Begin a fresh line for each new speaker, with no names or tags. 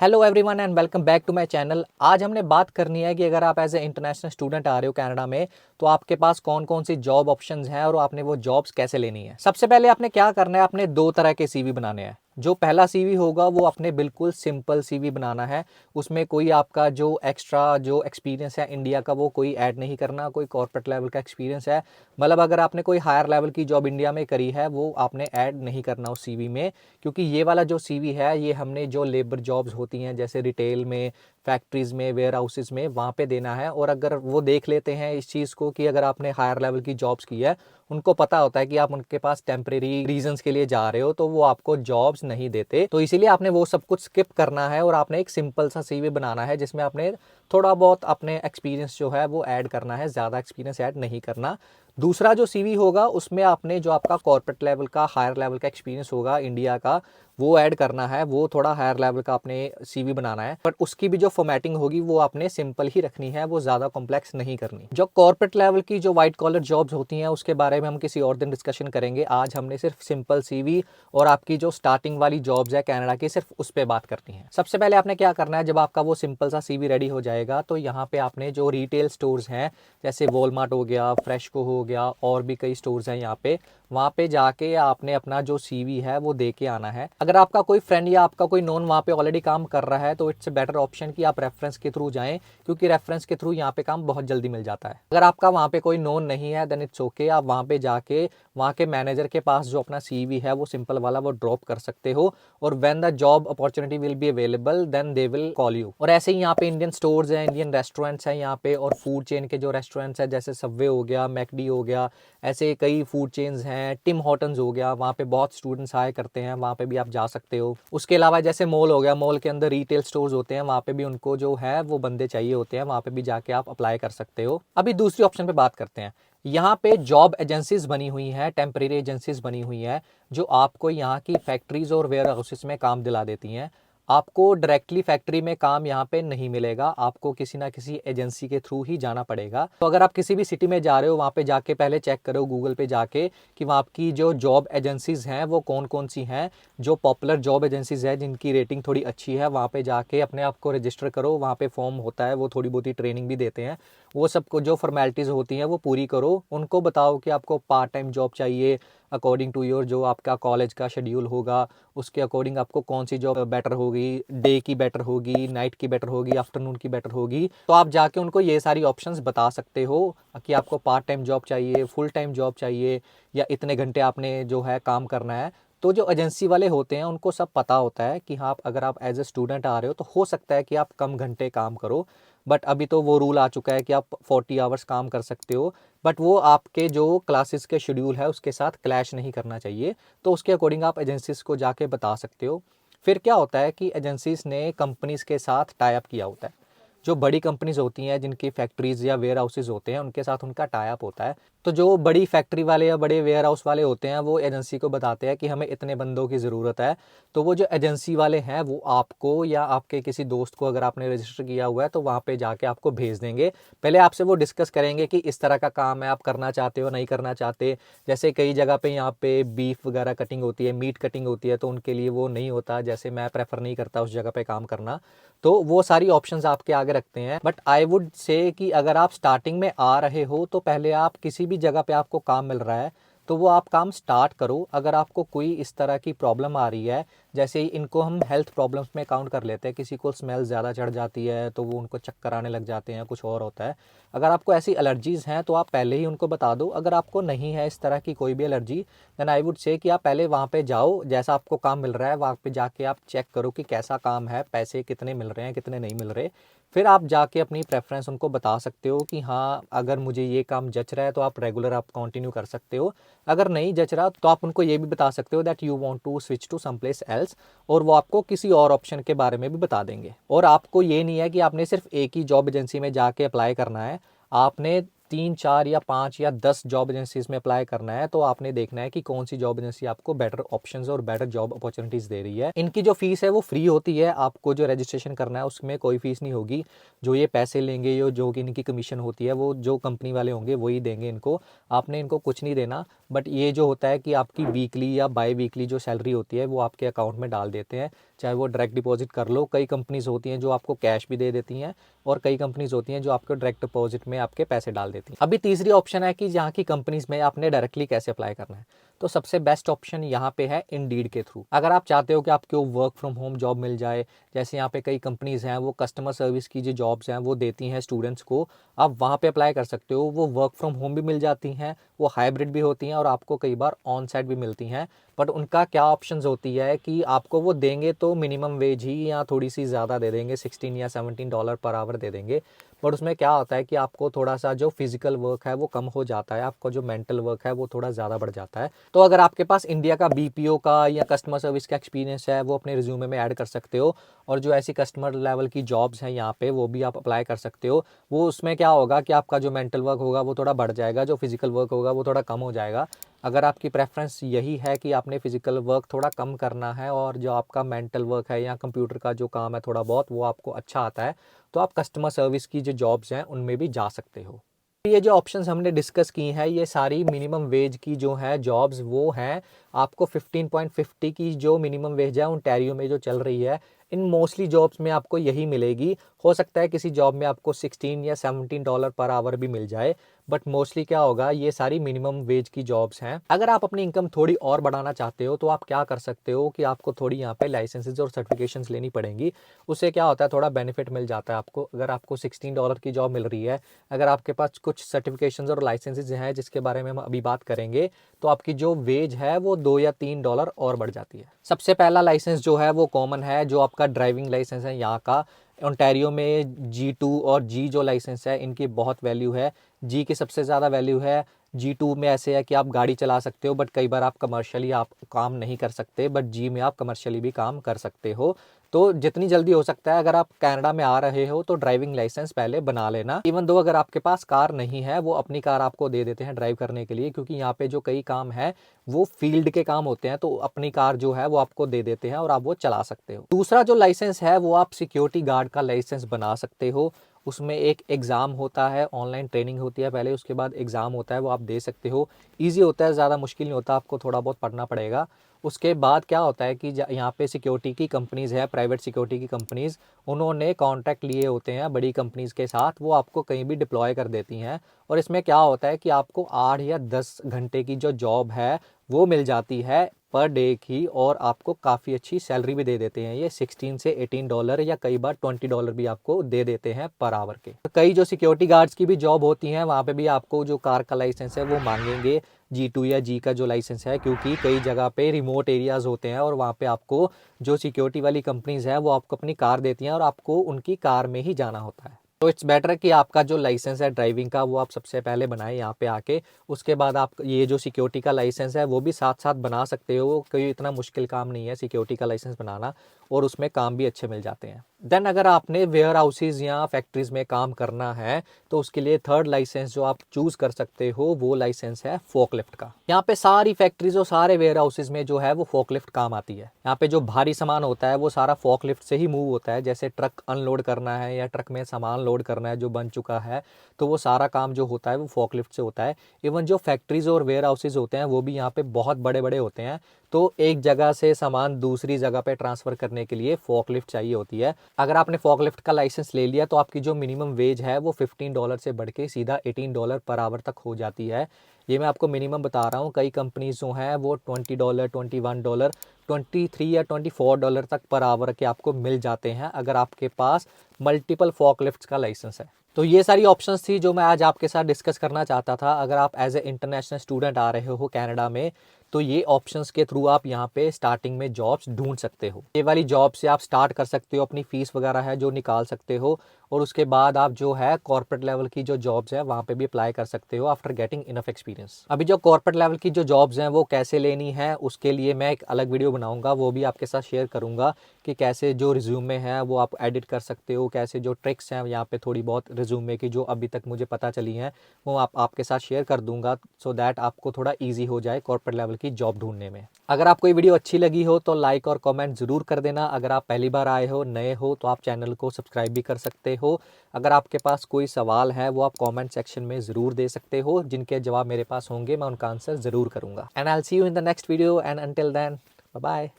Hello everyone and welcome back to my channel. आज हमने बात करनी है कि अगर आप एज ए इंटरनेशनल स्टूडेंट आ रहे हो कनाडा में तो आपके पास कौन कौन सी जॉब ऑप्शंस हैं और आपने वो जॉब्स कैसे लेनी है। सबसे पहले आपने क्या करना है, आपने दो तरह के सीवी बनाने हैं। जो पहला सीवी होगा वो अपने बिल्कुल सिंपल सीवी बनाना है। उसमें कोई आपका जो एक्स्ट्रा जो एक्सपीरियंस है इंडिया का वो कोई ऐड नहीं करना। कोई कॉर्पोरेट लेवल का एक्सपीरियंस है, मतलब अगर आपने कोई हायर लेवल की जॉब इंडिया में करी है वो आपने ऐड नहीं करना उस सीवी में। क्योंकि ये वाला जो सीवी है ये हमने जो लेबर जॉब्स होती हैं जैसे रिटेल में, फैक्ट्रीज में, वेयर हाउसेज में, वहाँ पे देना है। और अगर वो देख लेते हैं इस चीज़ को कि अगर आपने हायर लेवल की जॉब्स की है, उनको पता होता है कि आप उनके पास टेम्परेरी रीजंस के लिए जा रहे हो, तो वो आपको जॉब्स नहीं देते। तो इसीलिए आपने वो सब कुछ स्किप करना है और आपने एक सिंपल सा सीवी बनाना है जिसमें आपने थोड़ा बहुत अपने एक्सपीरियंस जो है वो ऐड करना है, ज़्यादा एक्सपीरियंस ऐड नहीं करना। दूसरा जो सीवी होगा उसमें आपने जो आपका कॉर्पोरेट लेवल का, हायर लेवल का एक्सपीरियंस होगा इंडिया का, वो ऐड करना है। वो थोड़ा हायर लेवल का आपने सीवी बनाना है, बट उसकी भी जो फॉर्मेटिंग होगी वो आपने सिंपल ही रखनी है, वो ज़्यादा कॉम्प्लेक्स नहीं करनी। जो कॉर्पोरेट लेवल की जो वाइट कॉलर जॉब्स होती हैं उसके बारे में हम किसी और दिन डिस्कशन करेंगे। आज हमने सिर्फ सिंपल सीवी और आपकी जो स्टार्टिंग वाली जॉब्स है कनाडा की, सिर्फ उस पर बात करनी है। सबसे पहले आपने क्या करना है, जब आपका वो सिंपल सा सीवी रेडी हो जाएगा तो यहाँ पे आपने जो रिटेल स्टोर्स हैं जैसे वॉलमार्ट हो गया, फ्रेशको हो गया, और भी कई स्टोर्स हैं यहाँ पे, वहाँ पे जाके आपने अपना जो सीवी है वो दे के आना है। अगर आपका कोई फ्रेंड या आपका कोई नोन वहाँ पे ऑलरेडी काम कर रहा है तो इट्स बेटर ऑप्शन कि आप रेफरेंस के थ्रू जाएं, क्योंकि रेफरेंस के थ्रू यहाँ पे काम बहुत जल्दी मिल जाता है। अगर आपका वहाँ पे कोई नोन नहीं है देन इट्स ओके, आप वहाँ पे जाके वहाँ के मैनेजर के पास जो अपना सीवी है वो सिंपल वाला वो ड्रॉप कर सकते हो, और when the job opportunity will be available then they will call you. और ऐसे ही यहाँ पे इंडियन स्टोर्स हैं, इंडियन रेस्टोरेंट्स हैं यहाँ पे, और फूड चेन के जो रेस्टोरेंट्स हैं जैसे सबवे हो गया, मैकडी हो गया, ऐसे कई फूड चेन्स हैं, टिम हॉर्टन्स हो गया, वहाँ पे बहुत स्टूडेंट्स आया करते हैं, वहाँ पे भी आप जा सकते हो। उसके अलावा जैसे मॉल हो गया, मॉल के अंदर रिटेल स्टोर्स होते हैं, वहाँ पे भी उनको जो है वो बंदे चाहिए होते हैं, वहाँ पे भी जाके आप अप्लाई कर सकते हो। अभी दूसरी ऑप्शन पे बात करते हैं। यहाँ पे जॉब एजेंसीज बनी हुई हैं, टेम्परेरी एजेंसीज बनी हुई हैं जो आपको यहाँ की फैक्ट्रीज और वेयर हाउसेस में काम दिला देती हैं। आपको डायरेक्टली फैक्ट्री में काम यहाँ पे नहीं मिलेगा, आपको किसी ना किसी एजेंसी के थ्रू ही जाना पड़ेगा। तो अगर आप किसी भी सिटी में जा रहे हो वहाँ पे जाके पहले चेक करो गूगल पे जाके कि वहाँ की जो जॉब एजेंसीज हैं वो कौन कौन सी हैं, जो पॉपुलर जॉब एजेंसीज हैं जिनकी रेटिंग थोड़ी अच्छी है, वहाँ पे जाके अपने आप को रजिस्टर करो। वहाँ पे फॉर्म होता है, वो थोड़ी बहुत ही ट्रेनिंग भी देते हैं, वो सब को जो फॉर्मेलिटीज़ होती हैं वो पूरी करो। उनको बताओ कि आपको पार्ट टाइम जॉब चाहिए, अकॉर्डिंग टू योर जो आपका कॉलेज का शेड्यूल होगा उसके अकॉर्डिंग आपको कौन सी जॉब बेटर होगी, डे की बेटर होगी, नाइट की बेटर होगी, आफ्टरनून की बेटर होगी। तो आप जाके उनको ये सारी ऑप्शंस बता सकते हो कि आपको पार्ट टाइम जॉब चाहिए, फुल टाइम जॉब चाहिए, या इतने घंटे आपने जो है काम करना है। तो जो एजेंसी वाले होते हैं उनको सब पता होता है कि हाँ अगर आप एज ए स्टूडेंट आ रहे हो तो हो सकता है कि आप कम घंटे काम करो, बट अभी तो वो रूल आ चुका है कि आप 40 आवर्स काम कर सकते हो, बट वो आपके जो क्लासेस के शेड्यूल है उसके साथ क्लैश नहीं करना चाहिए। तो उसके अकॉर्डिंग आप एजेंसीज को जाके बता सकते हो। फिर क्या होता है कि एजेंसीज ने कंपनीज के साथ टाई अप किया होता है। जो बड़ी कंपनीज होती हैं जिनकी फैक्ट्रीज या वेयर हाउसेज होते हैं उनके साथ उनका टाई अप होता है। तो जो बड़ी फैक्ट्री वाले या बड़े वेयर हाउस वाले होते हैं वो एजेंसी को बताते हैं कि हमें इतने बंदों की ज़रूरत है। तो वो जो एजेंसी वाले हैं वो आपको या आपके किसी दोस्त को, अगर आपने रजिस्टर किया हुआ है तो वहाँ पे जाके आपको भेज देंगे। पहले आपसे वो डिस्कस करेंगे कि इस तरह का काम है, आप करना चाहते हो नहीं करना चाहते। जैसे कई जगह पे यहाँ पे बीफ वगैरह कटिंग होती है, मीट कटिंग होती है, तो उनके लिए वो नहीं होता, जैसे मैं प्रेफर नहीं करता उस जगह पे काम करना। तो वो सारी ऑप्शंस आपके आगे रखते हैं। बट आई वुड से कि अगर आप स्टार्टिंग में आ रहे हो तो पहले आप किसी भी जगह पे आपको काम मिल रहा है तो वो आप काम स्टार्ट करो। अगर आपको कोई इस तरह की प्रॉब्लम आ रही है, जैसे इनको हम हेल्थ प्रॉब्लम्स में काउंट कर लेते हैं, किसी को स्मेल ज़्यादा चढ़ जाती है तो वो उनको चक्कर आने लग जाते हैं, कुछ और होता है। अगर आपको ऐसी एलर्जीज़ हैं तो आप पहले ही उनको बता दो। अगर आपको नहीं है इस तरह की कोई भी allergy then I would say कि आप पहले वहाँ पे जाओ, जैसा आपको काम मिल रहा है वहाँ पे जाके आप चेक करो कि कैसा काम है, पैसे कितने मिल रहे हैं, कितने नहीं मिल रहे। फिर आप जाके अपनी प्रेफरेंस उनको बता सकते हो कि हाँ अगर मुझे ये काम जच रहा है तो आप रेगुलर आप कंटिन्यू कर सकते हो। अगर नहीं जच रहा तो आप उनको ये भी बता सकते हो that you want to switch to some place else, और वो आपको किसी और ऑप्शन के बारे में भी बता देंगे। और आपको ये नहीं है कि आपने सिर्फ एक ही जॉब एजेंसी में जाके अप्लाई करना है, आपने 3, 4 या 5 या 10 जॉब एजेंसीज़ में अप्लाई करना है तो आपने देखना है कि कौन सी जॉब एजेंसी आपको बेटर ऑप्शंस और बेटर जॉब अपॉर्चुनिटीज़ दे रही है। इनकी जो फीस है वो फ्री होती है, आपको जो रजिस्ट्रेशन करना है उसमें कोई फीस नहीं होगी। जो ये पैसे लेंगे, जो कि इनकी कमीशन होती है वो जो कंपनी वाले होंगे वही देंगे इनको, आपने इनको कुछ नहीं देना। बट ये जो होता है कि आपकी वीकली या बाई वीकली जो सैलरी होती है वो आपके अकाउंट में डाल देते हैं, चाहे वो डायरेक्ट डिपॉजिट कर लो। कई कंपनीज़ होती हैं जो आपको कैश भी दे देती हैं और कई कंपनीज़ होती हैं जो आपको डायरेक्ट डिपॉजिट में आपके पैसे डाल देती हैं। अभी तीसरी ऑप्शन है कि यहाँ की कंपनीज़ में आपने डायरेक्टली कैसे अप्लाई करना है। तो सबसे बेस्ट ऑप्शन यहाँ पे है इंडीड के थ्रू। अगर आप चाहते हो कि आपको वर्क फ्रॉम होम जॉब मिल जाए, जैसे यहाँ पे कई कंपनीज़ हैं वो कस्टमर सर्विस की जो जॉब्स हैं वो देती हैं स्टूडेंट्स को, आप वहाँ पे अप्लाई कर सकते हो। वो वर्क फ्रॉम होम भी मिल जाती हैं, वो हाइब्रिड भी होती हैं और आपको कई बार ऑन साइट भी मिलती हैं। बट उनका क्या ऑप्शंस होती है कि आपको वो देंगे तो मिनिमम वेज ही या थोड़ी सी ज़्यादा दे देंगे, $16 या $17 पर आवर दे देंगे। बट उसमें क्या होता है कि आपको थोड़ा सा जो फिजिकल वर्क है वो कम हो जाता है, आपका जो मेंटल वर्क है वो थोड़ा ज़्यादा बढ़ जाता है। तो अगर आपके पास इंडिया का बीपीओ का या कस्टमर सर्विस का एक्सपीरियंस है वो अपने रिज्यूमे में ऐड कर सकते हो, और जो ऐसी कस्टमर लेवल की जॉब्स हैं यहाँ पे वो भी आप अप्लाई कर सकते हो। वो उसमें क्या होगा कि आपका जो मेंटल वर्क होगा वो थोड़ा बढ़ जाएगा, जो फिजिकल वर्क होगा वो थोड़ा कम हो जाएगा। अगर आपकी प्रेफरेंस यही है कि आपने फिजिकल वर्क थोड़ा कम करना है और जो आपका मेंटल वर्क है या कंप्यूटर का जो काम है थोड़ा बहुत वो आपको अच्छा आता है, तो आप कस्टमर सर्विस की जो जॉब्स हैं उनमें भी जा सकते हो। ये जो ऑप्शंस हमने डिस्कस की हैं ये सारी मिनिमम वेज की जो है जॉब्स वो हैं। आपको 15.50 की जो मिनिमम वेज है ओंटारियो में जो चल रही है, इन मोस्टली जॉब्स में आपको यही मिलेगी। हो सकता है किसी जॉब में आपको 16 या $17 पर आवर भी मिल जाए, बट मोस्टली क्या होगा ये सारी मिनिमम वेज की जॉब्स हैं। अगर आप अपनी इनकम थोड़ी और बढ़ाना चाहते हो तो आप क्या कर सकते हो कि आपको थोड़ी यहाँ पे लाइसेंसेज और सर्टिफिकेशंस लेनी पड़ेंगी। उससे क्या होता है थोड़ा बेनिफिट मिल जाता है आपको। अगर आपको $16 की जॉब मिल रही है, अगर आपके पास कुछ सर्टिफिकेशंस और लाइसेंसेज हैं जिसके बारे में हम अभी बात करेंगे, तो आपकी जो वेज है वो $2 या $3 और बढ़ जाती है। सबसे पहला लाइसेंस जो है वो कॉमन है, जो आपका ड्राइविंग लाइसेंस है यहाँ का। ओंटारियो में G2 और G जो लाइसेंस है इनकी बहुत वैल्यू है। G की सबसे ज़्यादा वैल्यू है। G2 में ऐसे है कि आप गाड़ी चला सकते हो बट कई बार आप कमर्शियली आप काम नहीं कर सकते, बट G में आप कमर्शियली भी काम कर सकते हो। तो जितनी जल्दी हो सकता है अगर आप कनाडा में आ रहे हो तो ड्राइविंग लाइसेंस पहले बना लेना। इवन दो अगर आपके पास कार नहीं है, वो अपनी कार आपको दे देते हैं ड्राइव करने के लिए, क्योंकि यहाँ पे जो कई काम है वो फील्ड के काम होते हैं, तो अपनी कार जो है वो आपको दे देते हैं और आप वो चला सकते हो। दूसरा जो लाइसेंस है वो आप सिक्योरिटी गार्ड का लाइसेंस बना सकते हो। उसमें एक एग्ज़ाम होता है, ऑनलाइन ट्रेनिंग होती है पहले, उसके बाद एग्ज़ाम होता है, वो आप दे सकते हो। ईजी होता है, ज़्यादा मुश्किल नहीं होता, आपको थोड़ा बहुत पढ़ना पड़ेगा। उसके बाद क्या होता है कि यहाँ पे सिक्योरिटी की कंपनीज़ है, प्राइवेट सिक्योरिटी की कंपनीज़, उन्होंने कॉन्ट्रैक्ट लिए होते हैं बड़ी कंपनीज़ के साथ, वो आपको कहीं भी डिप्लॉय कर देती हैं। और इसमें क्या होता है कि आपको 8 या 10 घंटे की जो जॉब है वो मिल जाती है पर डे की, और आपको काफ़ी अच्छी सैलरी भी दे देते हैं। ये 16 से $18 या कई बार $20 भी आपको दे देते हैं पर आवर के। कई जो सिक्योरिटी गार्ड्स की भी जॉब होती हैं वहाँ पे भी आपको जो कार का लाइसेंस है वो मांगेंगे, G2 या G का जो लाइसेंस है, क्योंकि कई जगह पे रिमोट एरियाज़ होते हैं और वहाँ पे आपको जो सिक्योरिटी वाली कंपनीज़ हैं वो आपको अपनी कार देती हैं और आपको उनकी कार में ही जाना होता है। तो इट्स बेटर कि आपका जो लाइसेंस है ड्राइविंग का वो आप सबसे पहले बनाएं यहाँ पे आके। उसके बाद आप ये जो सिक्योरिटी का लाइसेंस है वो भी साथ साथ बना सकते हो, कोई इतना मुश्किल काम नहीं है सिक्योरिटी का लाइसेंस बनाना, और उसमें काम भी अच्छे मिल जाते हैं। देन अगर आपने वेयर हाउसेज या फैक्ट्रीज में काम करना है तो उसके लिए थर्ड लाइसेंस जो आप चूज कर सकते हो वो लाइसेंस है फोकलिफ्ट का। यहाँ पे सारी फैक्ट्रीज और सारे वेयर हाउसेज में जो है वो फोकलिफ्ट काम आती है। यहाँ पे जो भारी सामान होता है वो सारा फोकलिफ्ट से ही मूव होता है, जैसे ट्रक अनलोड करना है या ट्रक में सामान लोड करना है जो बन चुका है, तो वो सारा काम जो होता है वो फोकलिफ्ट से होता है। इवन जो फैक्ट्रीज और वेयर हाउसेज होते हैं वो भी यहाँ पे बहुत बड़े बड़े होते हैं, तो एक जगह से सामान दूसरी जगह पे ट्रांसफ़र करने के लिए फ़ॉकलिफ्ट चाहिए होती है। अगर आपने फ़ॉकलिफ्ट का लाइसेंस ले लिया तो आपकी जो मिनिमम वेज है वो $15 से बढ़ के सीधा $18 पर आवर तक हो जाती है। ये मैं आपको मिनिमम बता रहा हूँ। कई कंपनीज़ जो हैं वो $20, $21, 23 या $24 तक पर आवर के आपको मिल जाते हैं अगर आपके पास मल्टीपल फ़ॉकलिफ्ट्स का लाइसेंस है। तो ये सारी ऑप्शंस थी जो मैं आज आपके साथ डिस्कस करना चाहता था। अगर आप एज ए इंटरनेशनल स्टूडेंट आ रहे हो कनाडा में तो ये ऑप्शंस के थ्रू आप यहाँ पे स्टार्टिंग में जॉब्स ढूंढ सकते हो। ये वाली जॉब से आप स्टार्ट कर सकते हो, अपनी फीस वगैरह है जो निकाल सकते हो, और उसके बाद आप जो है कॉर्पोरेट लेवल की जो जॉब्स है वहाँ पे भी अप्लाई कर सकते हो आफ्टर गेटिंग इनफ एक्सपीरियंस। अभी जो कॉर्पोरेट लेवल की जो जॉब्स हैं वो कैसे लेनी है उसके लिए मैं एक अलग वीडियो बनाऊंगा, वो भी आपके साथ शेयर करूंगा कि कैसे जो रिज्यूमे है वो आप एडिट कर सकते हो, कैसे जो ट्रिक्स हैं यहाँ पे थोड़ी बहुत रिज्यूमे की जो अभी तक मुझे पता चली हैं वो आपके साथ शेयर कर दूंगा, सो दैट आपको थोड़ा ईजी हो जाए कॉर्पोरेट लेवल की जॉब ढूंढने में। अगर आपको ये वीडियो अच्छी लगी हो तो लाइक और कमेंट ज़रूर कर देना। अगर आप पहली बार आए हो, नए हो, तो आप चैनल को सब्सक्राइब भी कर सकते हो। अगर आपके पास कोई सवाल है वो आप कमेंट सेक्शन में ज़रूर दे सकते हो, जिनके जवाब मेरे पास होंगे मैं उनका आंसर ज़रूर करूँगा। And I will see you in the next video, and until then bye bye.